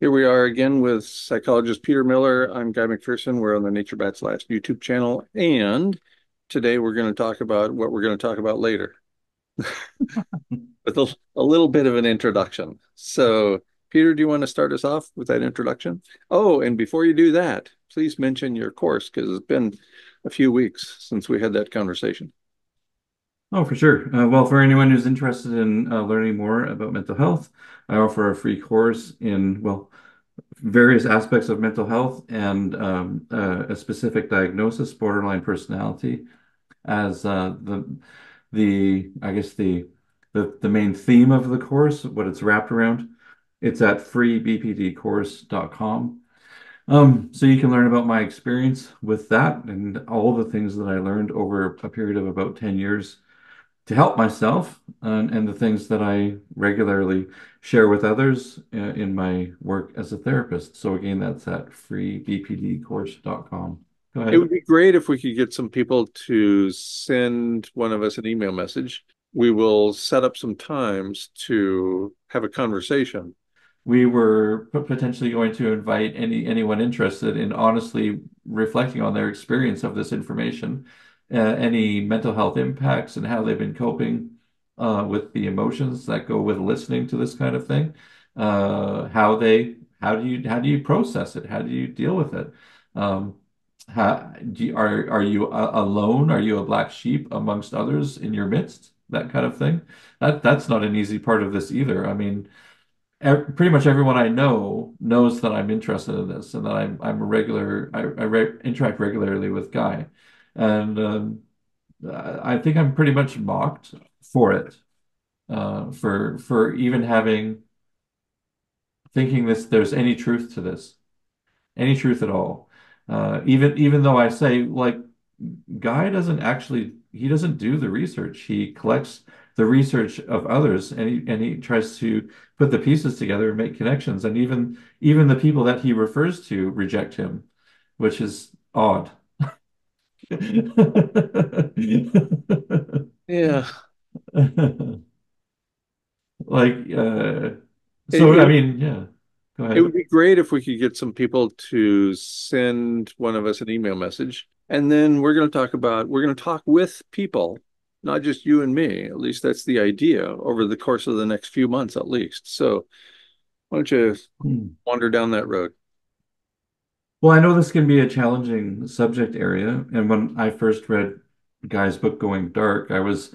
Here we are again with psychologist Peter Miller. I'm Guy McPherson. We're on the Nature Bats Last YouTube channel, and today we're going to talk about what we're going to talk about later with a little bit of an introduction. So, Peter, do you want to start us off with that introduction? Oh, and before you do that, please mention your course because it's been a few weeks since we had that conversation. Oh, for sure. Well, for anyone who's interested in learning more about mental health, I offer a free course in, various aspects of mental health and a specific diagnosis, borderline personality, as I guess the main theme of the course, what it's wrapped around. It's at freebpdcourse.com. So you can learn about my experience with that and all the things that I learned over a period of about 10 years to help myself and the things that I regularly share with others in my work as a therapist. So again, that's at freebpdcourse.com. Go It ahead. would be great if we could get some people to send one of us an email message. We will set up some times to have a conversation. We were potentially going to invite anyone interested in honestly reflecting on their experience of this information, any mental health impacts and how they've been coping with the emotions that go with listening to this kind of thing. How do you process it? How do you deal with it? Um, are you alone? Are you a black sheep amongst others in your midst? That kind of thing. That's not an easy part of this either. I mean, pretty much everyone I know knows that I'm interested in this and that I'm a regular I interact regularly with Guy, and I think I'm pretty much mocked for it, for even having thinking this there's any truth to this, any truth at all. Even though I say like Guy doesn't actually he doesn't do the research. He collects the research of others and he tries to put the pieces together and make connections. And even the people that he refers to reject him, which is odd. Yeah. Like It, so I it, mean, yeah. Go it ahead. would be great if we could get some people to send one of us an email message. And then we're going to talk with people, not just you and me. At least that's the idea over the course of the next few months, at least. So why don't you Hmm. wander down that road? Well, I know this can be a challenging subject area, and when I first read Guy's book Going Dark, I was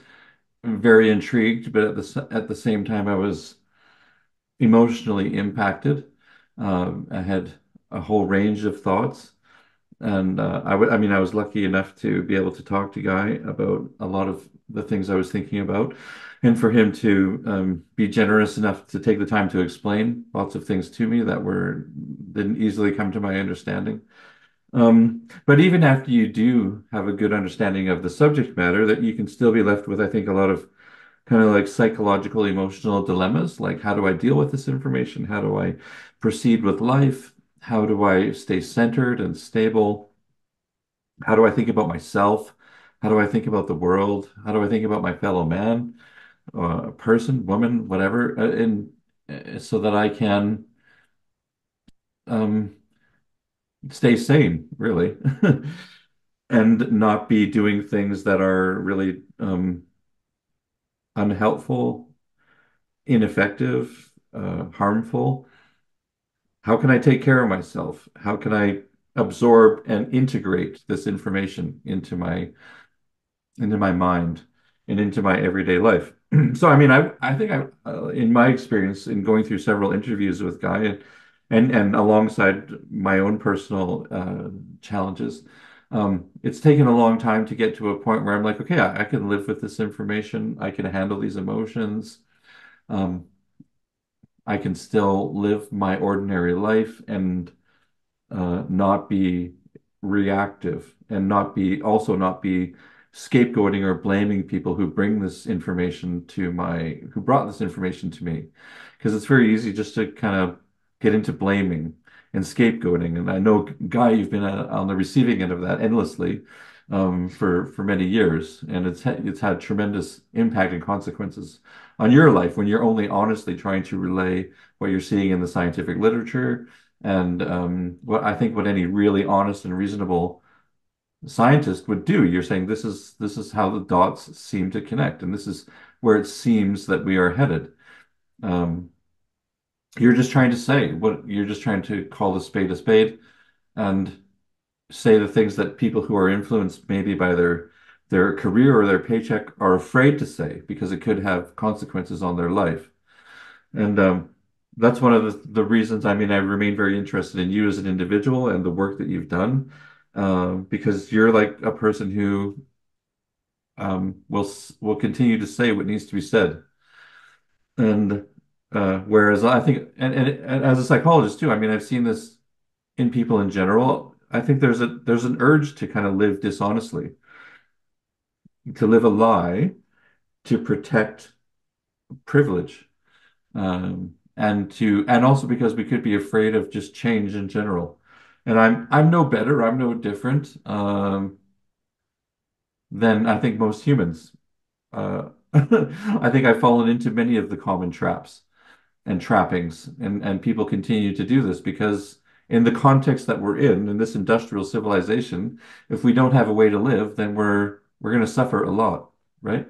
very intrigued, but at the same time, I was emotionally impacted. I had a whole range of thoughts, and I mean, I was lucky enough to be able to talk to Guy about a lot of the things I was thinking about, and for him to be generous enough to take the time to explain lots of things to me that were didn't easily come to my understanding. But even after you do have a good understanding of the subject matter, that you can still be left with, I think, a lot of kind of like psychological, emotional dilemmas. Like, how do I deal with this information? How do I proceed with life? How do I stay centered and stable? How do I think about myself? How do I think about the world? How do I think about my fellow man, person, woman, whatever, and so that I can um, stay sane, really. And not be doing things that are really unhelpful, ineffective, harmful. How can I take care of myself? How can I absorb and integrate this information into my mind and into my everyday life? So, I mean, I think in my experience in going through several interviews with Guy and alongside my own personal challenges, it's taken a long time to get to a point where I'm like, okay, I can live with this information. I can handle these emotions. Um, I can still live my ordinary life and not be reactive and not be scapegoating or blaming people who bring this information who brought this information to me. Because it's very easy just to kind of get into blaming and scapegoating. And I know, Guy, you've been on the receiving end of that endlessly. for many years, and it's had tremendous impact and consequences on your life when you're only honestly trying to relay what you're seeing in the scientific literature and what any really honest and reasonable scientist would do. You're saying this is how the dots seem to connect, and this is where it seems that we are headed. Um, you're just trying to say what you're just trying to call a spade and say the things that people who are influenced maybe by their career or their paycheck are afraid to say because it could have consequences on their life. And that's one of the reasons, I mean, I remain very interested in you as an individual and the work that you've done, because you're like a person who will continue to say what needs to be said. And whereas I think, and as a psychologist too, I mean, I've seen this in people in general. I think there's an urge to kind of live dishonestly, to live a lie, to protect privilege, and also because we could be afraid of just change in general. And I'm no better, I'm no different than I think most humans. I think I've fallen into many of the common traps and trappings, and people continue to do this because in the context that we're in this industrial civilization, if we don't have a way to live, then we're going to suffer a lot, right?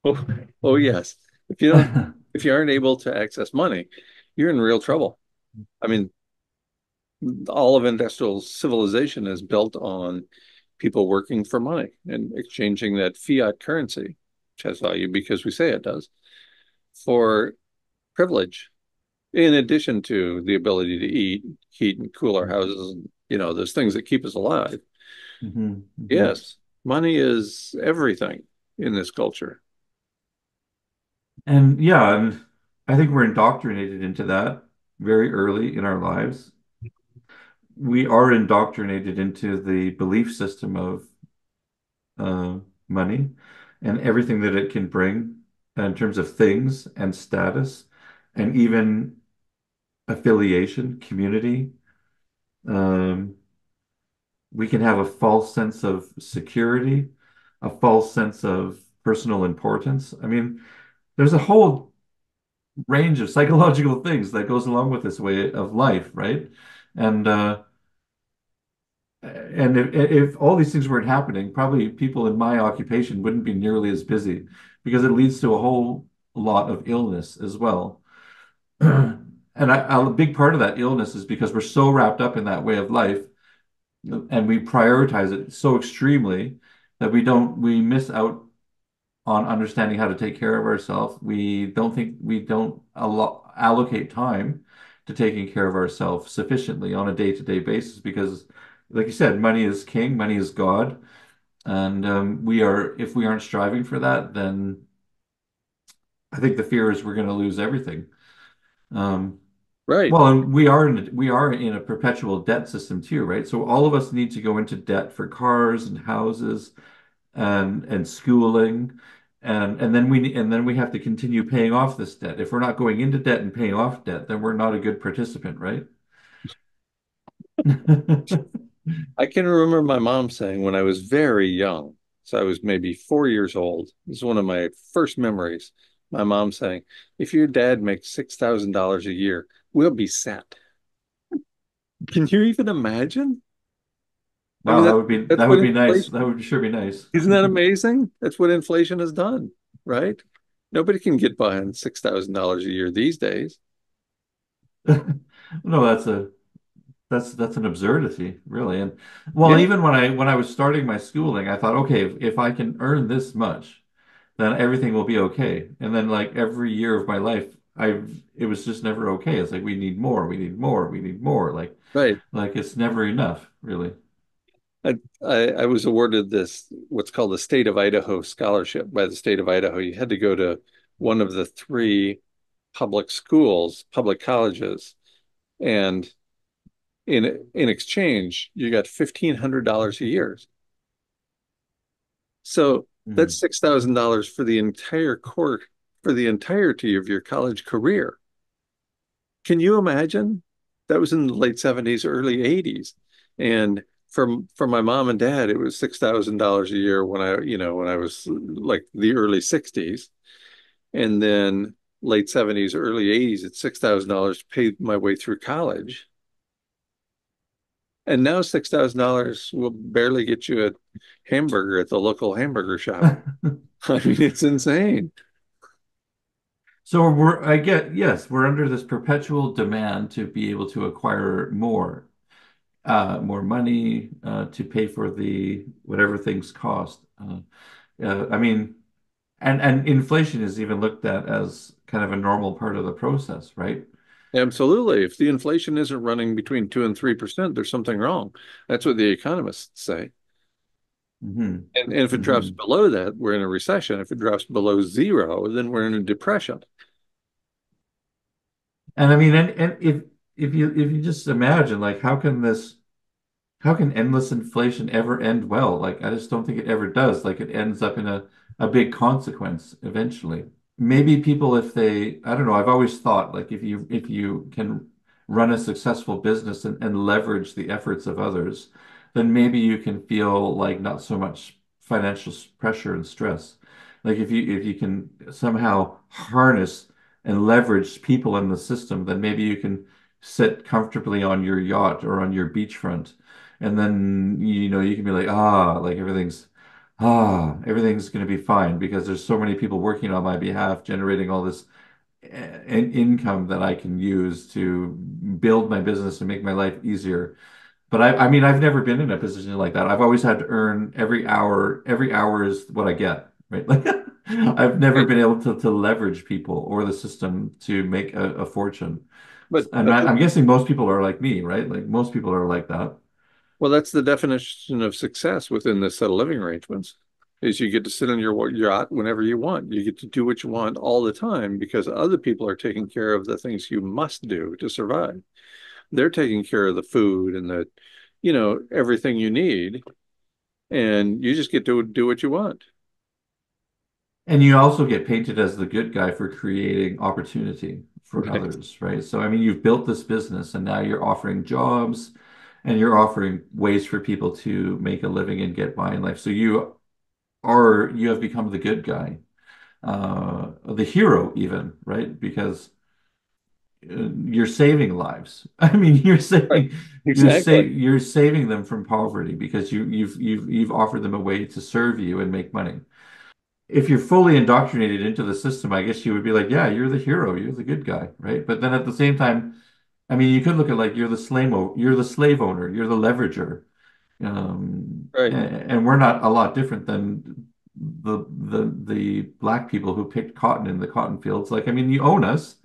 Oh, oh yes. If you don't, if you aren't able to access money, you're in real trouble. I mean, all of industrial civilization is built on people working for money and exchanging that fiat currency, which has value because we say it does, for privilege, in addition to the ability to eat, heat, and cool our houses, and those things that keep us alive. hmm hmm Yes, money is everything in this culture. And yeah, and I think we're indoctrinated into that very early in our lives. We are indoctrinated into the belief system of money and everything that it can bring in terms of things and status and even affiliation, community. Um, we can have a false sense of security, a false sense of personal importance. I mean, there's a whole range of psychological things that goes along with this way of life, right? And if all these things weren't happening, probably people in my occupation wouldn't be nearly as busy because it leads to a whole lot of illness as well. And a big part of that illness is because we're so wrapped up in that way of life and we prioritize it so extremely that we miss out on understanding how to take care of ourselves. We don't allocate time to taking care of ourselves sufficiently on a day-to-day basis because, like you said, money is king, money is God, and if we aren't striving for that, then I think the fear is we're going to lose everything. Um, Right. well, and we are in a perpetual debt system too, right? So all of us need to go into debt for cars and houses and schooling and then we have to continue paying off this debt. If we're not going into debt and paying off debt, then we're not a good participant, right? I can remember my mom saying when I was very young, so I was maybe 4 years old. This is one of my first memories. My mom saying, if your dad makes $6,000 a year, we'll be set. Can you even imagine? I mean, Wow, that's that what would be nice. inflation, That would sure be nice. isn't that amazing? That's what inflation has done, right? Nobody can get by on $6,000 a year these days. No, that's an absurdity, really. And well, Yeah, even when I was starting my schooling, I thought, okay, if I can earn this much, then everything will be okay. And then like every year of my life, it was just never okay. It's like we need more, we need more, we need more. right. Like it's never enough, really. I was awarded this, what's called the State of Idaho scholarship by the state of Idaho. You had to go to one of the three public schools, public colleges, and in exchange, you got $1,500 a year. So that's Mm. $6,000 for the entire course, for the entirety of your college career. Can you imagine? That was in the late 70s, early 80s. And for my mom and dad, it was $6,000 a year when I was like the early 60s, and then late 70s, early 80s, it's $6,000 to pay my way through college. And now $6,000 will barely get you a hamburger at the local hamburger shop. I mean, it's insane. So yes, we're under this perpetual demand to be able to acquire more money to pay for the whatever things cost. I mean, and inflation is even looked at as kind of a normal part of the process, right? Absolutely. If the inflation isn't running between 2 and 3%, there's something wrong. That's what the economists say. Hmm. And if it drops Hmm. below that, we're in a recession. If it drops below zero, then we're in a depression. And I mean, and if you just imagine, like, how can endless inflation ever end well? Like, I just don't think it ever does. Like, it ends up in a big consequence eventually. Maybe people, if they, I don't know, I've always thought, like, if you can run a successful business and leverage the efforts of others, then maybe you can feel like not so much financial pressure and stress. Like if you can somehow harness and leverage people in the system, then maybe you can sit comfortably on your yacht or on your beachfront, and then you can be like, like everything's going to be fine because there's so many people working on my behalf, generating all this income that I can use to build my business and make my life easier. But I mean, I've never been in a position like that. I've always had to earn every hour. Every hour is what I get, right? Like I've never Right. been able to leverage people or the system to make a fortune. But And I'm guessing most people are like me, right? Like most people are like that. well, that's the definition of success within this set of living arrangements, is you get to sit on your yacht whenever you want. You get to do what you want all the time because other people are taking care of the things you must do to survive. They're taking care of the food and everything you need, and you just get to do what you want. And you also get painted as the good guy for creating opportunity for Right. others, right? So, I mean, you've built this business and now you're offering jobs and you're offering ways for people to make a living and get by in life. So you have become the good guy, the hero even, right? Because you're saving lives. I mean, Right. Exactly. you're saving them from poverty because you've offered them a way to serve you and make money. If you're fully indoctrinated into the system, I guess you would be like, yeah, you're the hero, you're the good guy, right? But then at the same time, I mean, you could look at like you're the slave owner, you're the leverager, Right. and we're not a lot different than the black people who picked cotton in the cotton fields. Like, I mean, you own us,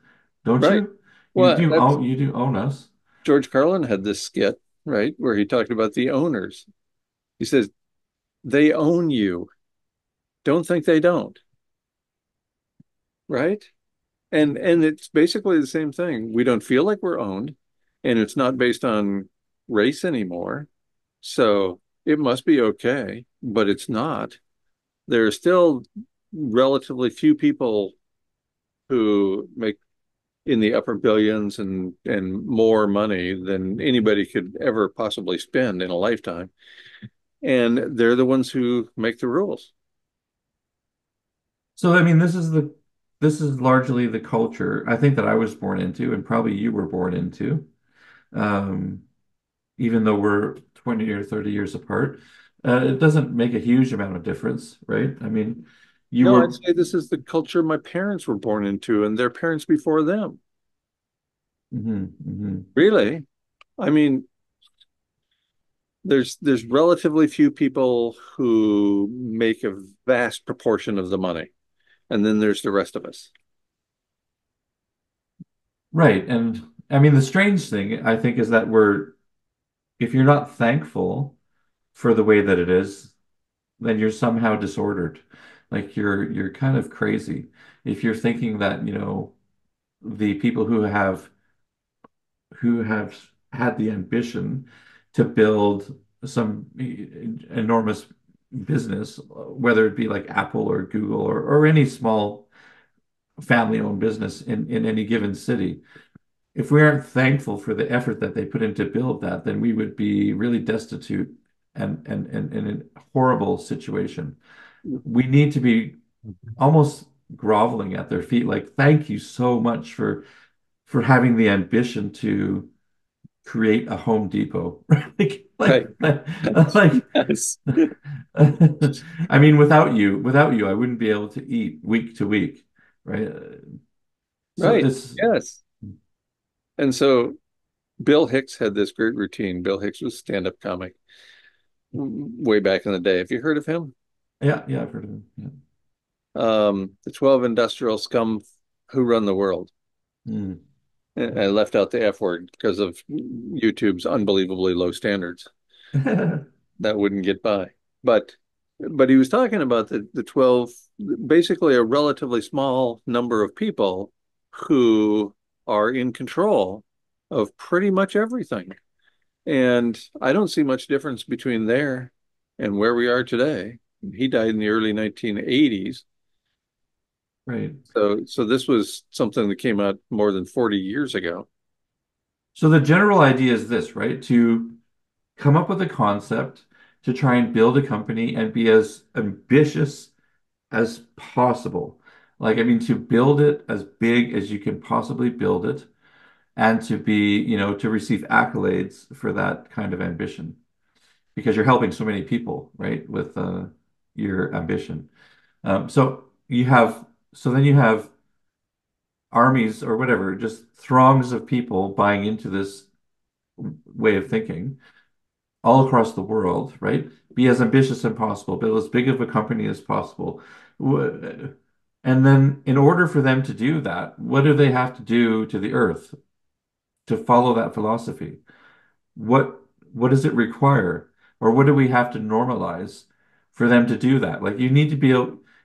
don't Right. you? Well, that's You do own us. George Carlin had this skit, right, where he talked about the owners. He says, they own you. Don't think they don't, right? And it's basically the same thing. We don't feel like we're owned, and it's not based on race anymore. So it must be okay, but it's not. There are still relatively few people who make in the upper billions and more money than anybody could ever possibly spend in a lifetime. And they're the ones who make the rules. So, I mean, this is largely the culture I think that I was born into, and probably you were born into. Um, Even though we're 20 or 30 years apart. It doesn't make a huge amount of difference, right? I mean, you No, I'd were, say this is the culture my parents were born into and their parents before them. mhm, mhm. Really? I mean, there's relatively few people who make a vast proportion of the money, and then there's the rest of us. Right. And I mean, the strange thing, I think, is that if you're not thankful for the way that it is, then you're somehow disordered. Like you're kind of crazy. If you're thinking that, the people who have had the ambition to build some enormous business, whether it be like Apple or Google or any small family-owned business in any given city. If we aren't thankful for the effort that they put in to build that, then we would be really destitute and in a horrible situation. We need to be almost groveling at their feet, like, thank you so much for having the ambition to create a Home Depot. Right. Like, Yes. I mean, without you, I wouldn't be able to eat week to week, right? So Right. it's Yes. And so Bill Hicks had this great routine. Bill Hicks was a stand-up comic way back in the day. Have you heard of him? yeah, yeah, I've heard of it. The 12 industrial scum who run the world. Yeah. I left out the F word because of YouTube's unbelievably low standards. Mm. That wouldn't get by. But but he was talking about the 12, basically a relatively small number of people who are in control of pretty much everything. And I don't see much difference between there and where we are today. He died in the early 1980s. Right. So this was something that came out more than 40 years ago. So the general idea is this, right? To come up with a concept to try and build a company and be as ambitious as possible. Like, I mean, to build it as big as you can possibly build it and to be, to receive accolades for that kind of ambition because you're helping so many people, right, with your ambition. So then you have armies or whatever, just throngs of people buying into this way of thinking all across the world, right? Be as ambitious as possible, build as big of a company as possible. And then, in order for them to do that, what do they have to do to the earth to follow that philosophy? What what does it require? Or what do we have to normalize for them to do that? Like you need to be,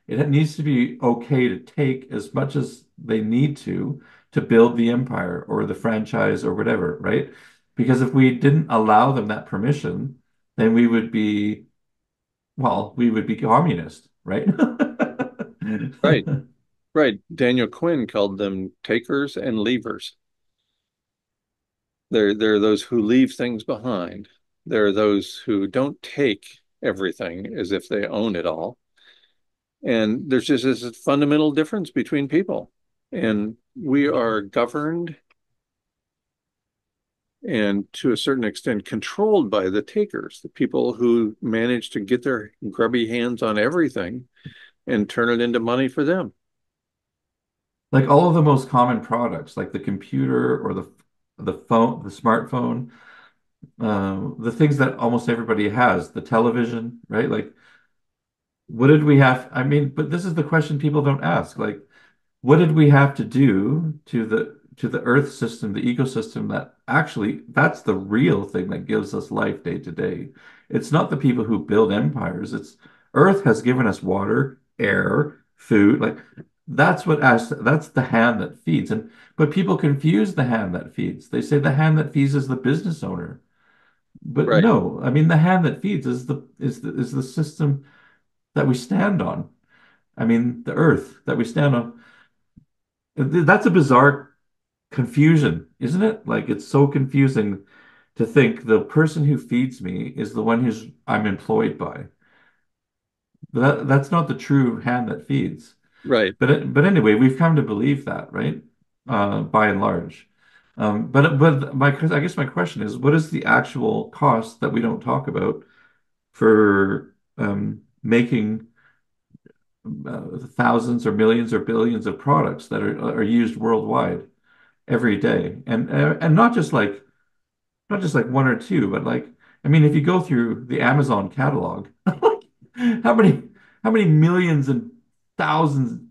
it needs to be okay to take as much as they need to build the empire or the franchise or whatever, right? Because if we didn't allow them that permission, then we would be communist, right? Right, right. Daniel Quinn called them takers and leavers. There are those who leave things behind. There are those who don't take everything as if they own it all. And there's just this fundamental difference between people. And we are governed and to a certain extent controlled by the takers, the people who manage to get their grubby hands on everything and turn it into money for them. Like all of the most common products, like the computer or the phone, the smartphone, the things that almost everybody has, the television, right? Like, what did we have? I mean, but this is the question people don't ask. Like, what did we have to do to the Earth system, the ecosystem that actually that's the real thing that gives us life day to day. It's not the people who build empires. It's Earth has given us water, air, food. Like that's the hand that feeds. And but people confuse the hand that feeds. They say the hand that feeds is the business owner. But Right, no, I mean the hand that feeds is the system that we stand on. I mean the Earth that we stand on. That's a bizarre confusion, isn't it? Like it's so confusing to think the person who feeds me is the one who's I'm employed by. That's not the true hand that feeds. right. But anyway, we've come to believe that, right? By and large. But I guess my question is, what is the actual cost that we don't talk about for making thousands or millions or billions of products that are used worldwide every day, and not just like one or two, but like I mean, if you go through the Amazon catalog, how many how many millions and thousands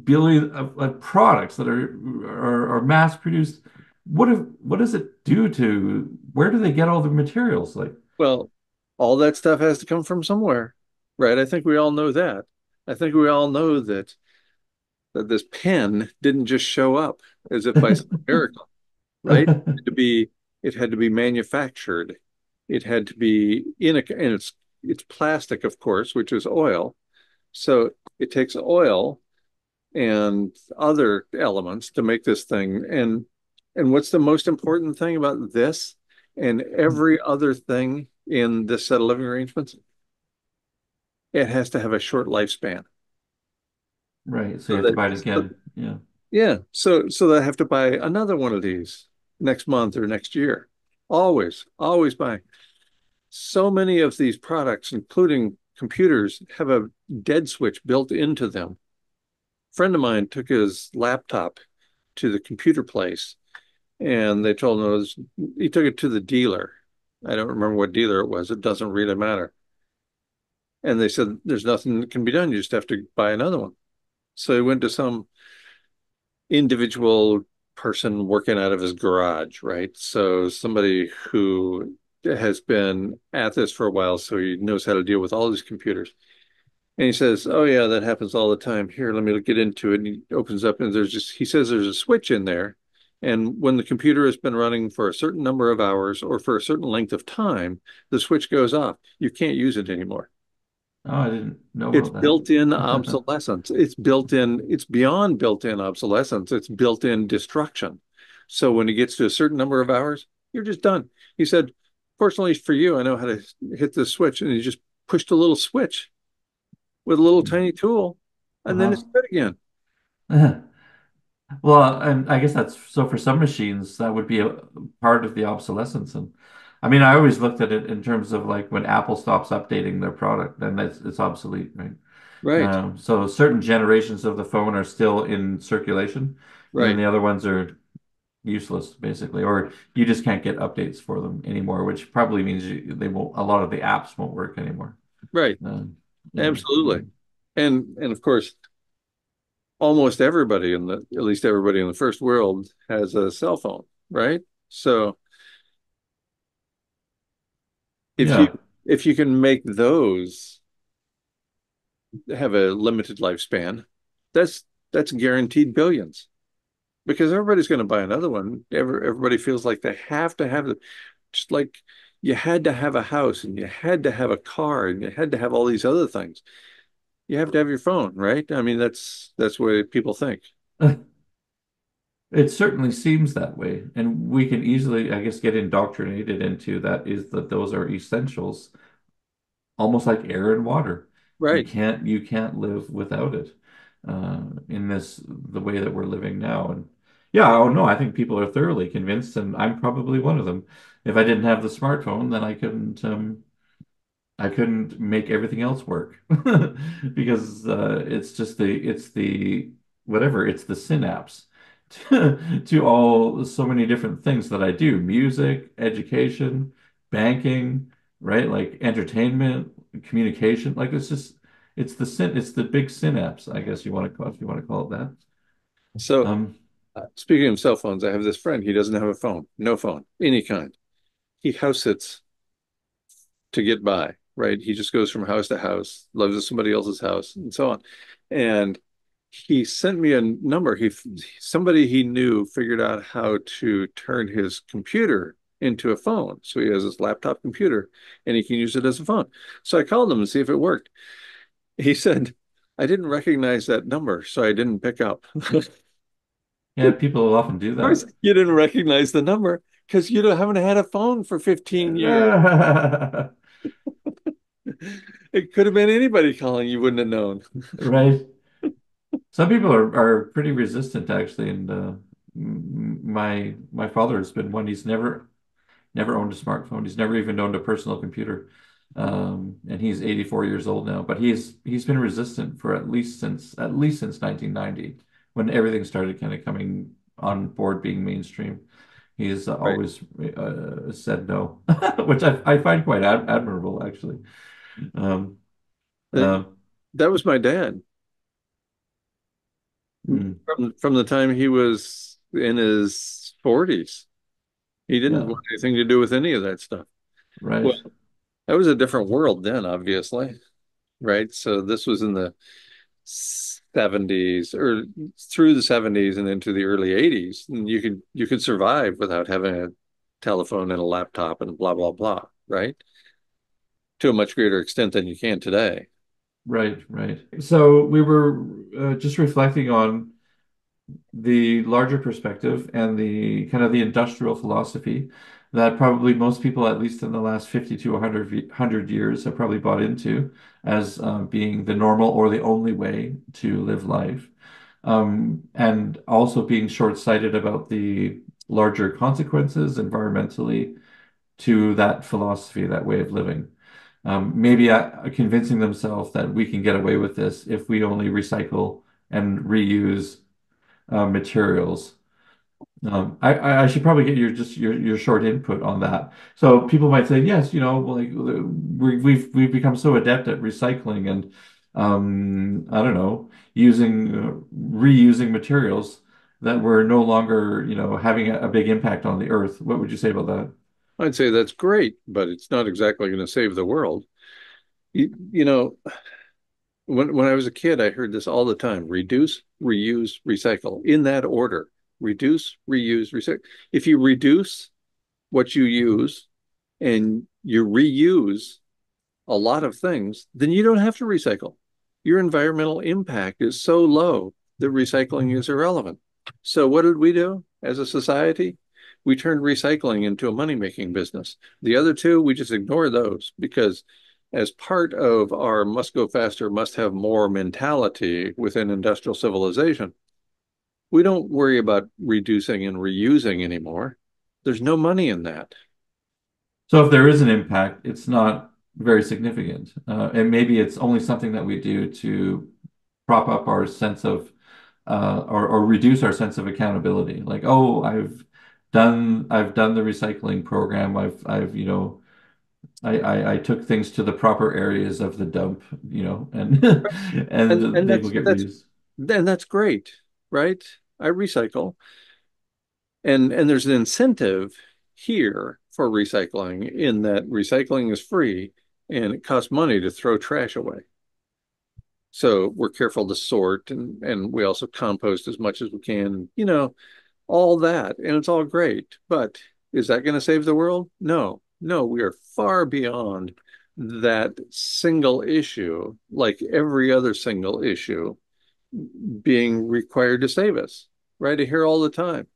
billion of products that are mass produced? What does it do to where do they get all the materials? Like, Well, all that stuff has to come from somewhere, right? I think we all know that. I think we all know that this pen didn't just show up as if by some miracle, right? It had to be manufactured. It had to be and it's plastic, of course, which is oil. So it takes oil and other elements to make this thing. And what's the most important thing about this and every other thing in this set of living arrangements, it has to have a short lifespan. Right. So you So have to that, buy it again. Yeah. yeah, so they have to buy another one of these next month or next year. Always, always buy. So many of these products, including computers, have a dead switch built into them. A friend of mine took his laptop to the computer place and they told him he took it to the dealer. I don't remember what dealer it was. It doesn't really matter. And they said, there's nothing that can be done. You just have to buy another one. So he went to some individual person working out of his garage, right? So somebody who has been at this for a while, so he knows how to deal with all these computers. And he says, "Oh yeah, that happens all the time. Here, let me get into it." And he opens up, and he says there's a switch in there, and when the computer has been running for a certain number of hours or for a certain length of time, the switch goes off. You can't use it anymore. Oh, I didn't know It's about built-in that. obsolescence. It's beyond built-in obsolescence. It's built-in destruction. So when it gets to a certain number of hours, you're just done. He said, fortunately for you, I know how to hit this switch. And he just pushed a little switch with a little tiny tool, and then Uh-huh. it's good again. Well, and I guess that's so for some machines, that would be a part of the obsolescence. And I mean, I always looked at it in terms of like when Apple stops updating their product, then it's obsolete, right? Right, So certain generations of the phone are still in circulation, and then right, the other ones are useless, basically, or you just can't get updates for them anymore, which probably means they won't, a lot of the apps won't work anymore. right. Yeah. Absolutely. And of course, almost everybody at least everybody in the first world has a cell phone, right? So if you Yeah. if you can make those have a limited lifespan, that's that's guaranteed billions because everybody's going to buy another one. Everybody feels like they have to have it, just like you had to have a house and you had to have a car and you had to have all these other things. You have to have your phone, right? I mean, that's what people think. It certainly seems that way. And we can easily, I guess, get indoctrinated into that is that those are essentials, almost like air and water. Right. You can't live without it in the way that we're living now. And yeah, oh no, I think people are thoroughly convinced, and I'm probably one of them. If I didn't have the smartphone, then I couldn't make everything else work because it's the whatever it's the synapse to all so many different things that I do: music, education, banking, right? Like entertainment, communication. Like it's the big synapse, I guess you want to call if you want to call it that. So, Um, speaking of cell phones, I have this friend. He doesn't have a phone, no phone, any kind. He house sits to get by, right? He just goes from house to house, lives at somebody else's house, and so on. And he sent me a number. Somebody he knew figured out how to turn his computer into a phone. So he has this laptop computer and he can use it as a phone. So I called him to see if it worked. He said, I didn't recognize that number, so I didn't pick up. yeah, people often do Course that. you didn't recognize the number because haven't had a phone for 15 years. It could have been anybody calling, you wouldn't have known. Right. Some people are pretty resistant actually, and my father has been one. He's never owned a smartphone. He's never even owned a personal computer, and he's 84 years old now. But he's been resistant for at least since 1990, when everything started kind of coming on board, being mainstream. He's Right. always said no, which I find quite admirable actually. Um, That, uh, that was my dad. mm, From the time he was in his 40s. He didn't yeah, want anything to do with any of that stuff. right, Well, that was a different world then, obviously, right? So this was in the 70s or through the 70s and into the early 80s. And you could survive without having a telephone and a laptop and blah blah blah, right? To a much greater extent than you can today. right. So we were just reflecting on the larger perspective and the kind of the industrial philosophy that probably most people, at least in the last 50 to 100 years, have probably bought into as being the normal or the only way to live life. And also being short-sighted about the larger consequences environmentally to that philosophy, that way of living. Maybe convincing themselves that we can get away with this if we only recycle and reuse materials. I should probably get your short input on that. So people might say, yes, like we've become so adept at recycling and I don't know, using reusing materials that we're no longer, having a big impact on the earth. What would you say about that? I'd say that's great, but it's not exactly going to save the world. You know, when I was a kid, I heard this all the time: reduce, reuse, recycle, in that order. Reduce, reuse, recycle. If you reduce what you use and you reuse a lot of things, then you don't have to recycle. Your environmental impact is so low that recycling is irrelevant. So what did we do as a society? We turned recycling into a money-making business. The other two, we just ignore those because as part of our must go faster, must have more mentality within industrial civilization, we don't worry about reducing and reusing anymore. There's no money in that. So if there is an impact, it's not very significant. And maybe it's only something that we do to prop up our sense of or reduce our sense of accountability. Like, oh, I've done the recycling program. I took things to the proper areas of the dump, and And and they will that's get that's reused. then that's great, right? I recycle. And there's an incentive here for recycling in that recycling is free and it costs money to throw trash away. So we're careful to sort and we also compost as much as we can, all that. And it's all great. But is that going to save the world? No, no, we are far beyond that single issue, like every other single issue being required to save us. Right? I hear all the time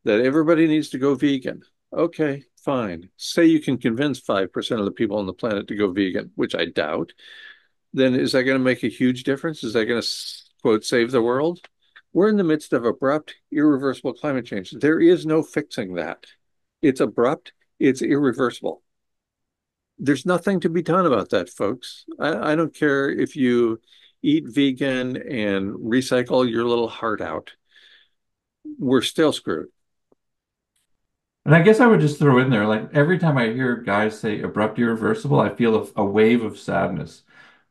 that everybody needs to go vegan. Okay, fine. Say you can convince 5% of the people on the planet to go vegan, which I doubt. Then is that going to make a huge difference? Is that going to, quote, save the world? We're in the midst of abrupt, irreversible climate change. There is no fixing that. It's abrupt, it's irreversible. There's nothing to be done about that, folks. I don't care if you eat vegan and recycle your little heart out. We're still screwed. And I guess I would just throw in there, like every time I hear guys say abrupt irreversible, I feel a wave of sadness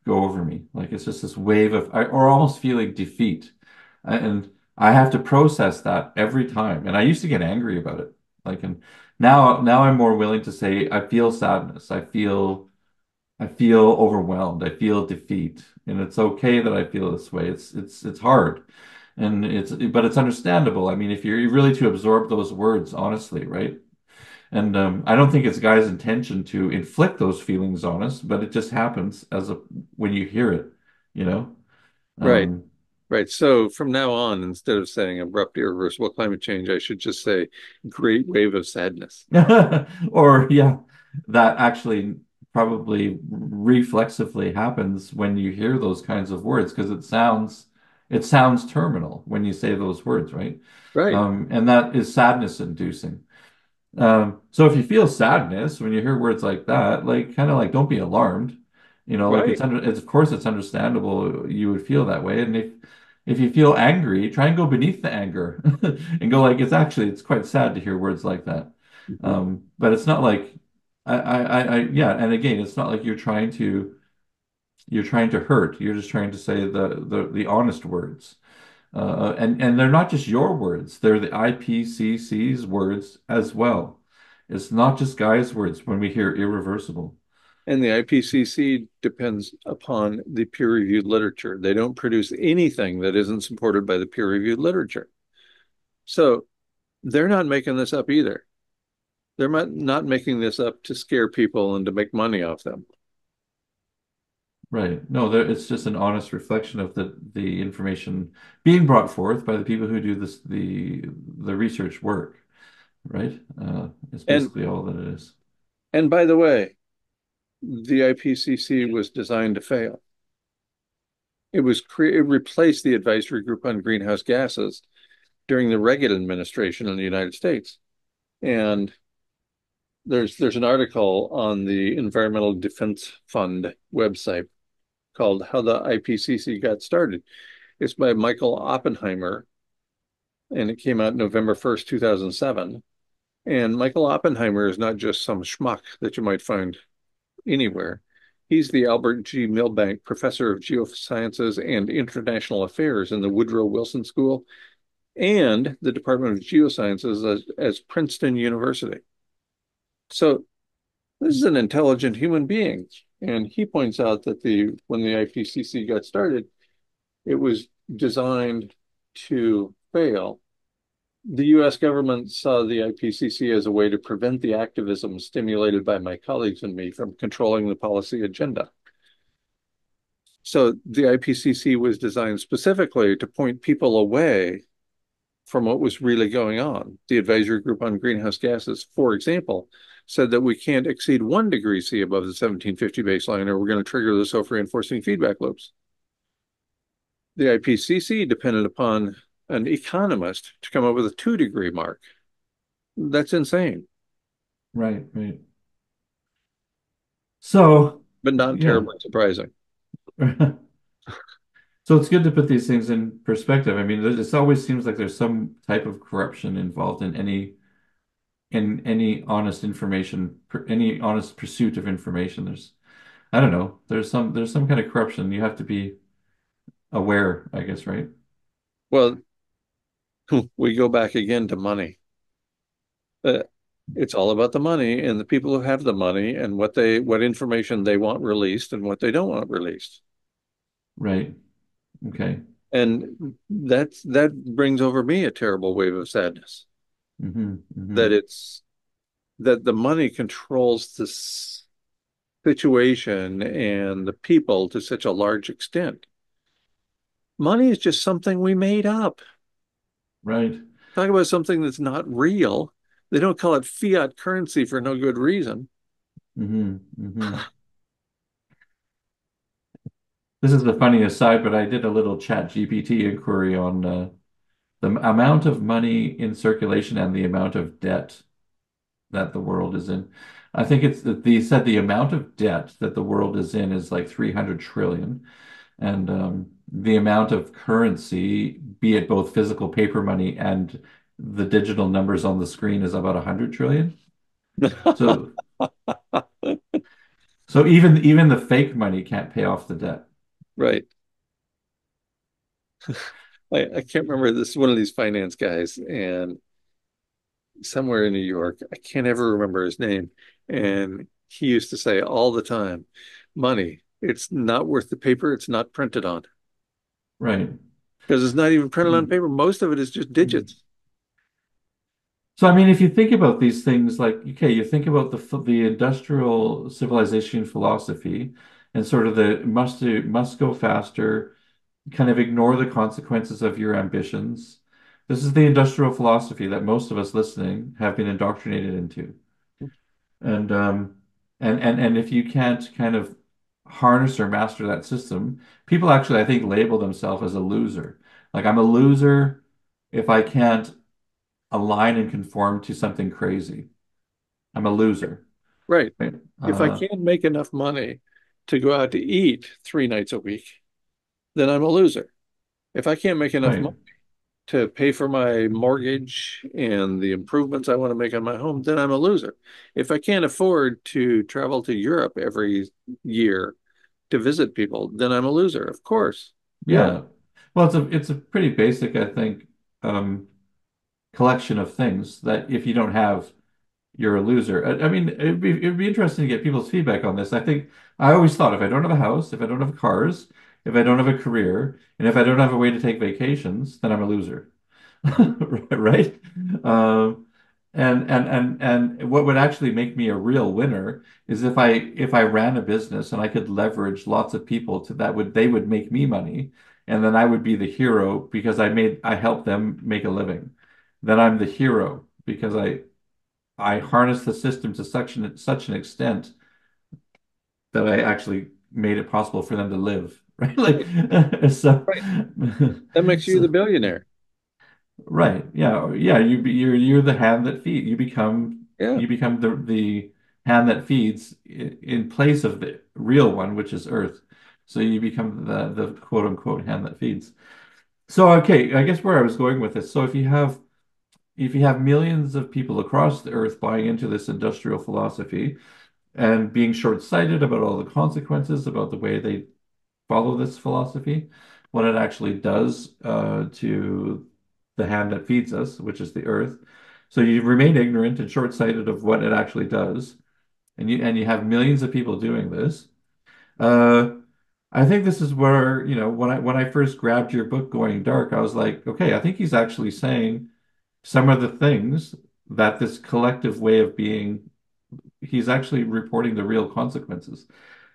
go over me. Like it's just this wave or almost feeling defeat. And I have to process that every time. And I used to get angry about it. And now I'm more willing to say, I feel sadness. I feel overwhelmed. I feel defeat. And it's okay that I feel this way. It's hard. And but it's understandable. I mean, if you're really to absorb those words honestly, right? And I don't think it's Guy's intention to inflict those feelings on us, but it just happens when you hear it, you know? Right. Um, Right. So from now on, instead of saying abrupt, irreversible climate change, I should just say great wave of sadness. or yeah, that actually probably reflexively happens when you hear those kinds of words because it sounds terminal when you say those words, right? Right. And that is sadness inducing. So if you feel sadness when you hear words like that, like kind of like don't be alarmed. Like Right. of course it's understandable you would feel that way. And if you feel angry, try and go beneath the anger and go like it's quite sad to hear words like that. Mhm. But it's not like yeah, and again, it's not like you're trying to hurt. You're just trying to say the honest words. And they're not just your words, they're the IPCC's words as well. It's not just Guy's words when we hear irreversible. And the IPCC depends upon the peer-reviewed literature. They don't produce anything that isn't supported by the peer-reviewed literature. So they're not making this up either. They're not making this up to scare people and to make money off them. Right. No, it's just an honest reflection of the information being brought forth by the people who do the research work. right? It's And basically all that it is. and by the way, the IPCC was designed to fail. It replaced the Advisory Group on Greenhouse Gases during the Reagan administration in the United States. And there's an article on the Environmental Defense Fund website called How the IPCC Got Started. It's by Michael Oppenheimer, and it came out November 1st, 2007. And Michael Oppenheimer is not just some schmuck that you might find anywhere. He's the Albert G. Milbank Professor of Geosciences and International Affairs in the Woodrow Wilson School and the Department of Geosciences as Princeton University. So this is an intelligent human being. And he points out that when the IPCC got started, it was designed to fail. The US government saw the IPCC as a way to prevent the activism stimulated by my colleagues and me from controlling the policy agenda. So the IPCC was designed specifically to point people away from what was really going on. The Advisory Group on Greenhouse Gases, for example, said that we can't exceed 1 degree C above the 1750 baseline, or we're going to trigger the self-reinforcing feedback loops. The IPCC depended upon an economist to come up with a 2 degree mark. That's insane, Right, right. So, but not yeah. terribly surprising. So it's good to put these things in perspective. I mean, it always seems like there's some type of corruption involved in any honest information, any honest pursuit of information. I don't know, there's some kind of corruption. You have to be aware, I guess, right? Well, we go back again to money. Uh, it's all about the money and the people who have the money and what information they want released and what they don't want released. Right. Okay. And that brings over me a terrible wave of sadness that Hmm. it's that the money controls this situation and the people to such a large extent. Money is just something we made up. Right. Talk about something that's not real. They don't call it fiat currency for no good reason. Hmm. This is the funny aside, but I did a little chat GPT inquiry on the amount of money in circulation and the amount of debt that the world is in. I think it's that they said the amount of debt that the world is in is like 300 trillion. And the amount of currency, be it both physical paper money and the digital numbers on the screen, is about 100 trillion. So, so even the fake money can't pay off the debt. Right. I can't remember. This is one of these finance guys, and somewhere in New York, I can't ever remember his name. And he used to say all the time, money, it's not worth the paper it's not printed on. Right. Because it's not even printed on Mm. paper. Most of it is just Mm. digits. So, I mean, if you think about these things, like, okay, you think about the industrial civilization philosophy and sort of the must go faster, kind of ignore the consequences of your ambitions. This is the industrial philosophy that most of us listening have been indoctrinated into. And and if you can't kind of harness or master that system, people actually, I think, label themselves as a loser. Like, I'm a loser if I can't align and conform to something crazy. I'm a loser. Right. Right? If I can't make enough money to go out to eat 3 nights a week, then I'm a loser. If I can't make enough Right. money to pay for my mortgage and the improvements I want to make on my home, then I'm a loser. If I can't afford to travel to Europe every year to visit people, then I'm a loser. Of course. Yeah. Yeah. Well, it's a pretty basic, I think, um, collection of things that if you don't have, you're a loser. I mean, it'd be interesting to get people's feedback on this. I think I always thought if I don't have a house, if I don't have cars, if I don't have a career, and if I don't have a way to take vacations, then I'm a loser. Right? Um, and what would actually make me a real winner is if I ran a business and I could leverage lots of people to that would they would make me money, and then I would be the hero because I helped them make a living. Then I'm the hero because I harnessed the system to such an extent that I actually made it possible for them to live, right? Like, so, Right. That makes you the so, billionaire. right, yeah, yeah. You're the hand that feed. Yeah. You become the hand that feeds in place of the real one, which is Earth. So you become the quote unquote hand that feeds. So okay, I guess where I was going with this. So if you have millions of people across the earth buying into this industrial philosophy and being short-sighted about all the consequences about the way they follow this philosophy, what it actually does to the hand that feeds us, which is the earth. So you remain ignorant and short-sighted of what it actually does, and you have millions of people doing this. Uh, I think this is where, when I first grabbed your book Going Dark, I was like, okay, I think he's actually saying some of the things that this collective way of being, he's actually reporting the real consequences.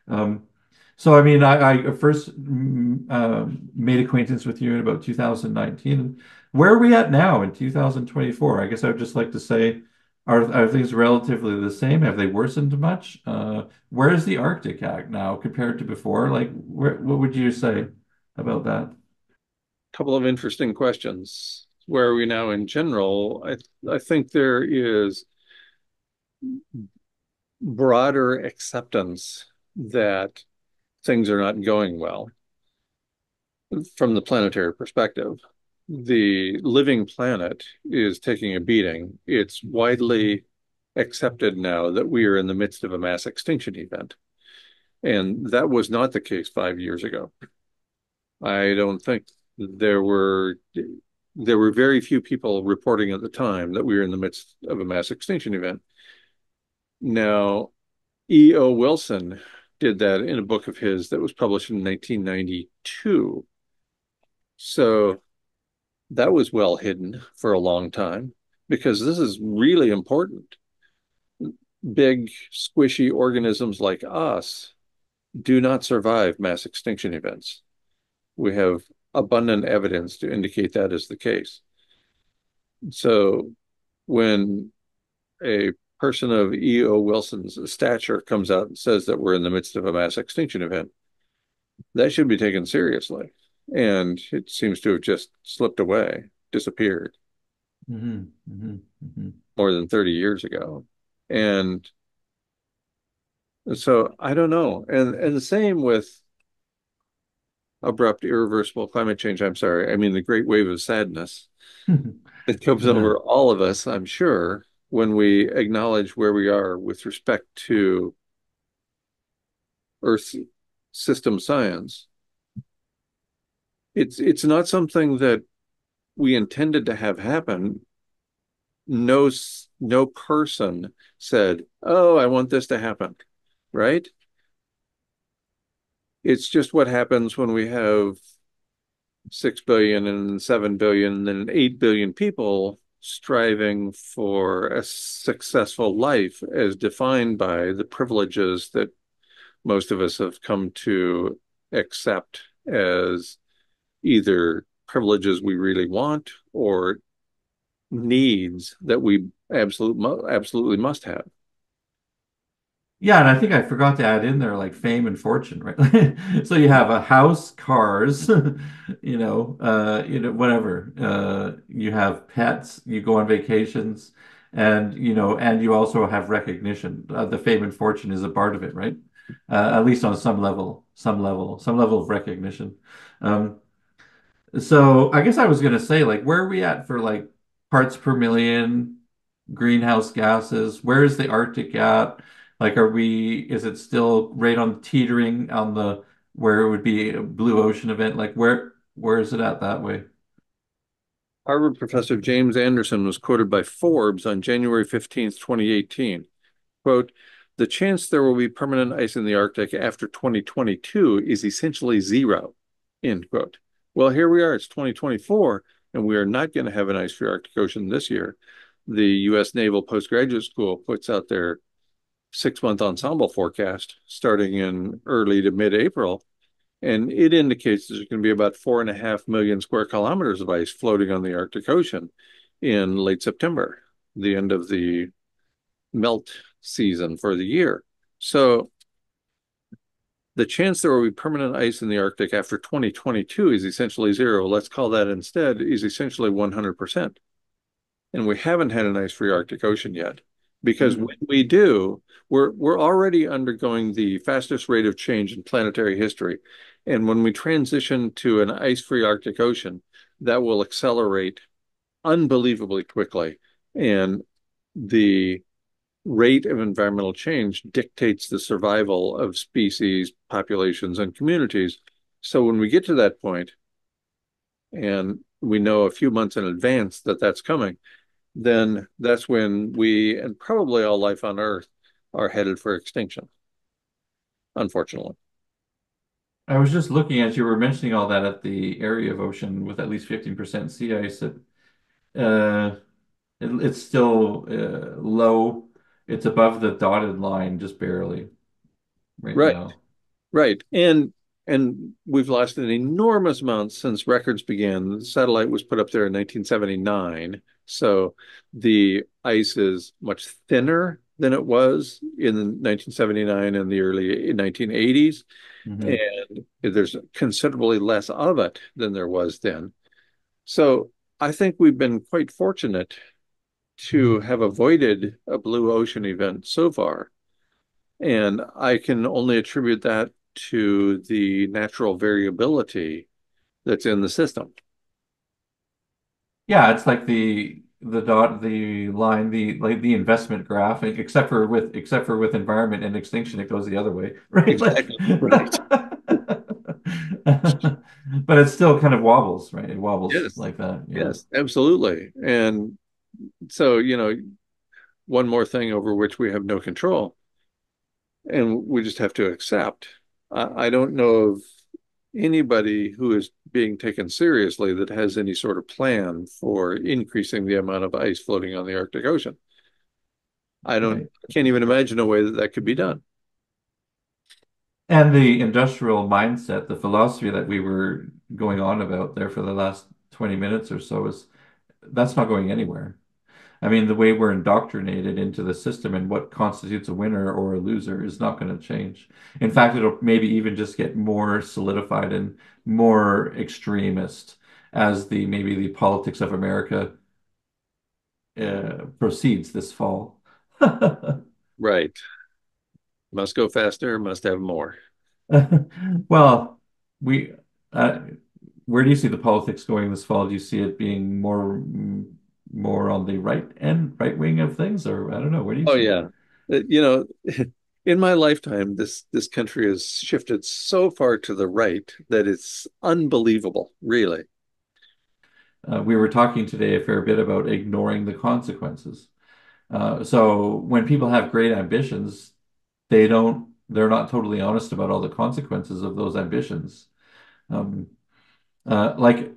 Um, so, I mean, I first made acquaintance with you in about 2019. Where are we at now in 2024? I guess I would just like to say, are things relatively the same? Have they worsened much? Where is the Arctic at now compared to before? Like, what would you say about that? Couple of interesting questions. Where are we now in general? I think there is broader acceptance that things are not going well from the planetary perspective. The living planet is taking a beating. It's widely accepted now that we are in the midst of a mass extinction event. And that was not the case 5 years ago. I don't think there were there were very few people reporting at the time that we were in the midst of a mass extinction event. Now, E.O. Wilson did that in a book of his that was published in 1992. So that was well hidden for a long time because this is really important. Big, squishy organisms like us do not survive mass extinction events. We have abundant evidence to indicate that is the case. So when a person of E.O. Wilson's stature comes out and says that we're in the midst of a mass extinction event, that should be taken seriously. And it seems to have just slipped away, disappeared Hmm. Hmm. Hmm. more than 30 years ago. And so I don't know. And the same with abrupt, irreversible climate change. I'm sorry. I mean, the great wave of sadness that comes Yeah. over all of us, I'm sure, when we acknowledge where we are with respect to Earth system science. It's not something that we intended to have happen. No person said, "Oh, I want this to happen," right? It's just what happens when we have 6 billion and 7 billion and then 8 billion people striving for a successful life as defined by the privileges that most of us have come to accept as either privileges we really want or needs that we absolutely must have. Yeah, and I think I forgot to add in there like fame and fortune, right? So you have a house, cars, whatever. You have pets, you go on vacations, and you also have recognition. The fame and fortune is a part of it, right? At least on some level of recognition. Um, so I guess I was gonna say, like, where are we at for like parts per million greenhouse gases? Where is the Arctic at? Like, is it still right on teetering on the where it would be a blue ocean event? Like, where is it at that way? Harvard professor James Anderson was quoted by Forbes on January 15th, 2018. Quote, the chance there will be permanent ice in the Arctic after 2022 is essentially zero, end quote. Well, here we are, it's 2024, and we are not going to have an ice-free Arctic Ocean this year. The U.S. Naval Postgraduate School puts out their 6-month ensemble forecast starting in early to mid-April, and it indicates there's going to be about 4.5 million square kilometers of ice floating on the Arctic Ocean in late September, the end of the melt season for the year. So the chance there will be permanent ice in the Arctic after 2022 is essentially zero. Let's call that instead is essentially 100%. And we haven't had an ice-free Arctic Ocean yet. Because when Mm. we do, we're already undergoing the fastest rate of change in planetary history. And when we transition to an ice-free Arctic Ocean, that will accelerate unbelievably quickly. And the rate of environmental change dictates the survival of species, populations, and communities. So when we get to that point, and we know a few months in advance that that's coming, then that's when we and probably all life on Earth are headed for extinction, unfortunately. I was just looking as you were mentioning all that at the area of ocean with at least 15% sea ice. Uh, it's still low. It's above the dotted line just barely right Right, now. right. And we've lost an enormous amount since records began. The satellite was put up there in 1979. So the ice is much thinner than it was in 1979 and the early 1980s. Hmm. And there's considerably less of it than there was then. So I think we've been quite fortunate to have avoided a blue ocean event so far. And I can only attribute that to the natural variability that's in the system. Yeah, it's like the dot, the line, the like the investment graph, except for with environment and extinction, it goes the other way, right? Like, Exactly. Right. but it still kind of wobbles, right? It wobbles Yes. like that. Yeah. Yes, absolutely. And so, one more thing over which we have no control, and we just have to accept. I don't know of anybody who is being taken seriously that has any sort of plan for increasing the amount of ice floating on the Arctic Ocean. Right. I can't even imagine a way that that could be done. And the industrial mindset, the philosophy that we were going on about there for the last 20 minutes or so is that's not going anywhere. I mean, the way we're indoctrinated into the system and what constitutes a winner or a loser is not going to change. In fact, it'll maybe even just get more solidified and more extremist as the maybe the politics of America proceeds this fall. Right. Must go faster, must have more. Well, we uh, where do you see the politics going this fall? Do you see it being more on the right wing of things, or I don't know, where do you Oh see it? yeah. You know, in my lifetime, this country has shifted so far to the right that it's unbelievable, really. We were talking today a fair bit about ignoring the consequences. So when people have great ambitions, they're not totally honest about all the consequences of those ambitions. Um, like,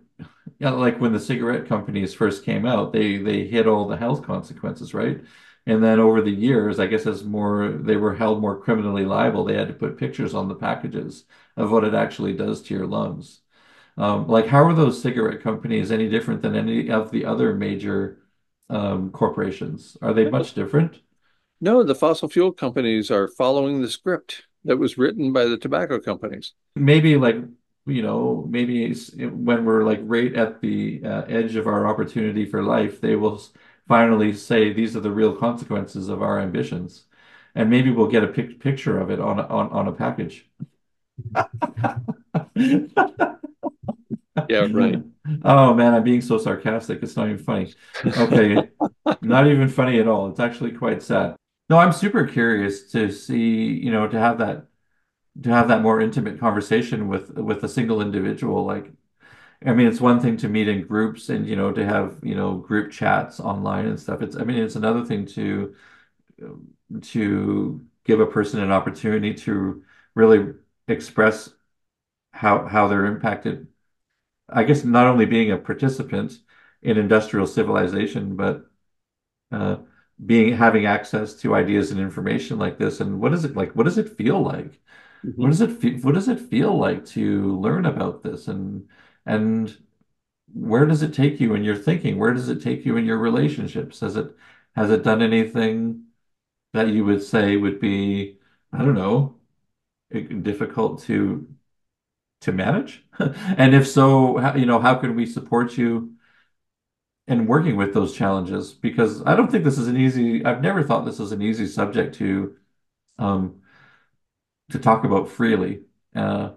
yeah, like when the cigarette companies first came out, they hid all the health consequences, right? And then over the years, I guess as more they were held more criminally liable, they had to put pictures on the packages of what it actually does to your lungs. Like, how are those cigarette companies any different than any of the other major corporations? Are they much different? No, the fossil fuel companies are following the script that was written by the tobacco companies. Maybe like, maybe when we're like right at the edge of our opportunity for life, they will finally say these are the real consequences of our ambitions, and maybe we'll get a picture of it on a package. Yeah, right. Oh man, I'm being so sarcastic. It's not even funny. Okay, not even funny at all. It's actually quite sad. No, I'm super curious to see, to have that more intimate conversation with a single individual. Like, I mean, it's one thing to meet in groups and, to have, group chats online and stuff. I mean, it's another thing to give a person an opportunity to really express how they're impacted. I guess not only being a participant in industrial civilization, but uh, having access to ideas and information like this. And what is it like? What does it feel like? Mhm. What does it feel like to learn about this? And where does it take you in your thinking? Where does it take you in your relationships? Has it done anything? that you would say would be, I don't know, difficult to manage? And if so, how can we support you in working with those challenges? Because I don't think this is an easy, I've never thought this was an easy subject um, to talk about freely. Uh,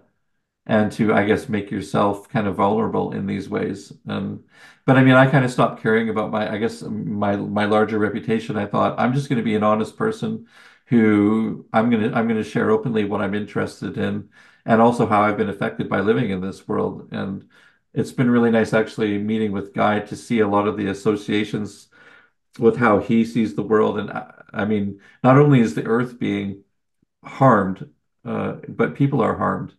and to, I guess, make yourself kind of vulnerable in these ways. But I mean, I kind of stopped caring about I guess, my larger reputation. I thought I'm just going to be an honest person who I'm going to share openly what I'm interested in, and also how I've been affected by living in this world. And it's been really nice actually meeting with Guy to see a lot of the associations with how he sees the world. And I mean, not only is the earth being harmed, but people are harmed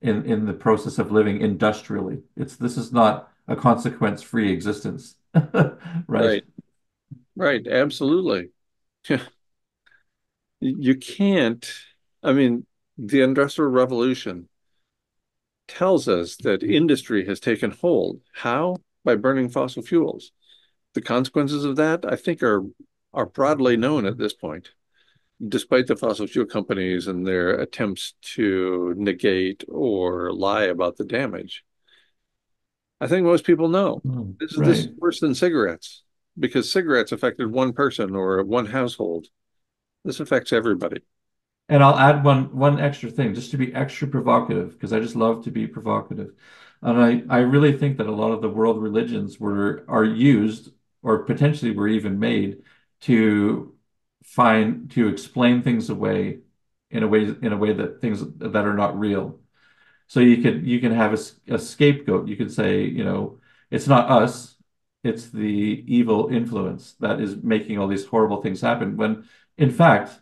in the process of living industrially. This is not a consequence-free existence. Right. Right. Right. Absolutely. You can't, I mean, the Industrial Revolution tells us that industry has taken hold. How? By burning fossil fuels. The consequences of that, I think, are broadly known at this point, despite the fossil fuel companies and their attempts to negate or lie about the damage. I think most people know this is Right. worse than cigarettes because cigarettes affected one person or one household. This affects everybody. And I'll add one extra thing just to be extra provocative because I just love to be provocative. And I really think that a lot of the world religions are used or potentially were even made to to explain things away in a way that things that are not real. So you can have a scapegoat. You could say, it's not us, it's the evil influence that is making all these horrible things happen. When in fact,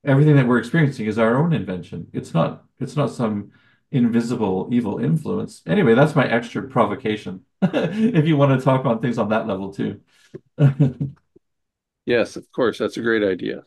everything that we're experiencing is our own invention. It's not some invisible evil influence. Anyway, that's my extra provocation. If you want to talk on things on that level too. Yes, of course, that's a great idea.